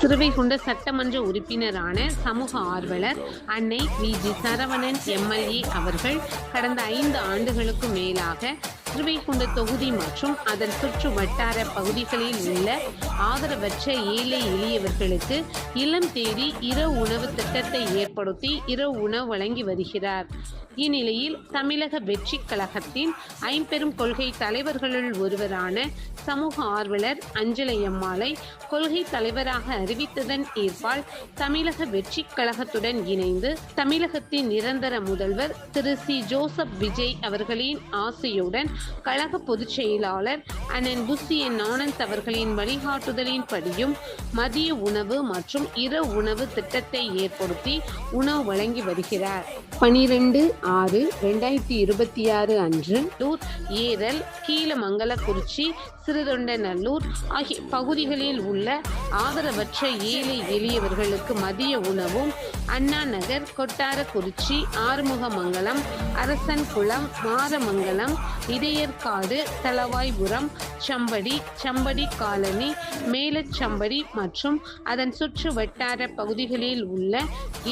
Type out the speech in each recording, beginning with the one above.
சிறுவைகுண்ட சட்டமன்ற உறுப்பினரான சமூக ஆர்வலர் அன்னை வி.ஜி. சரவணன் எம்எல்ஏ அவர்கள் கடந்த 5 ஆண்டுகளுக்கு மேலாக சிறுவைகுண்ட தொகுதி மற்றும் அதன் சுற்று வட்டார பகுதிகளில் உள்ள ஆதரவற்ற ஏழை எளியவர்களுக்கு இல்லம் தேடி இரவு உணவு திட்டத்தை ஏற்படுத்தி இரவு உணவு வழங்கி வருகிறார். இந்நிலையில் தமிழக வெற்றி கழகத்தின் ஐம்பெரும் கொள்கை தலைவர்களுள் ஒருவரான சமூக ஆர்வலர் அஞ்சலையம்மாளை கொள்கை தலைவராக அறிவித்ததன் ஏற்பால் தமிழக வெற்றி கழகத்துடன் இணைந்து தமிழகத்தின் நிரந்தர முதல்வர் திரு சி. ஜோசப் விஜய் அவர்களின் ஆசையுடன் கழக பொதுச் செயலாளர் அண்ணன் புசி என். ஆனந்த் அவர்களின் வழிகாட்டுதலின்படியும் மதிய உணவு மற்றும் இரவு உணவு திட்டத்தை ஏற்படுத்தி உணவு வழங்கி வருகிறார். 12/6/2026 அன்று ஏரல், கீழமங்கலக்குறிச்சி, சிறுதொண்டநல்லூர் ஆகிய பகுதிகளில் உள்ள ஆதரவற்ற ஏழை எளியவர்களுக்கு மதிய உணவும் அண்ணா நகர், கொட்டாரக்குறிச்சி, ஆறுமுகமங்கலம், அரசன்குளம், மாரமங்கலம், இடையர்காடு, தளவாய்புரம், சம்படி காலனி, மேலச்சம்படி மற்றும் அதன் சுற்று வட்டார பகுதிகளில் உள்ள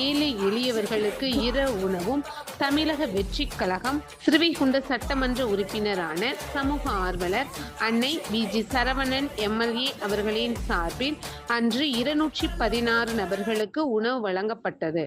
ஏழை எளியவர்களுக்கு இரவு உணவும் தமிழக வெற்றி கழகம் சிறுவைகுண்ட சட்டமன்ற உறுப்பினரான சமூக ஆர்வலர் அன்னை வி.ஜி. சரவணன் எம்எல்ஏ அவர்களின் சார்பில் அன்று 216 நபர்களுக்கு உணவு வழங்கப்பட்டது.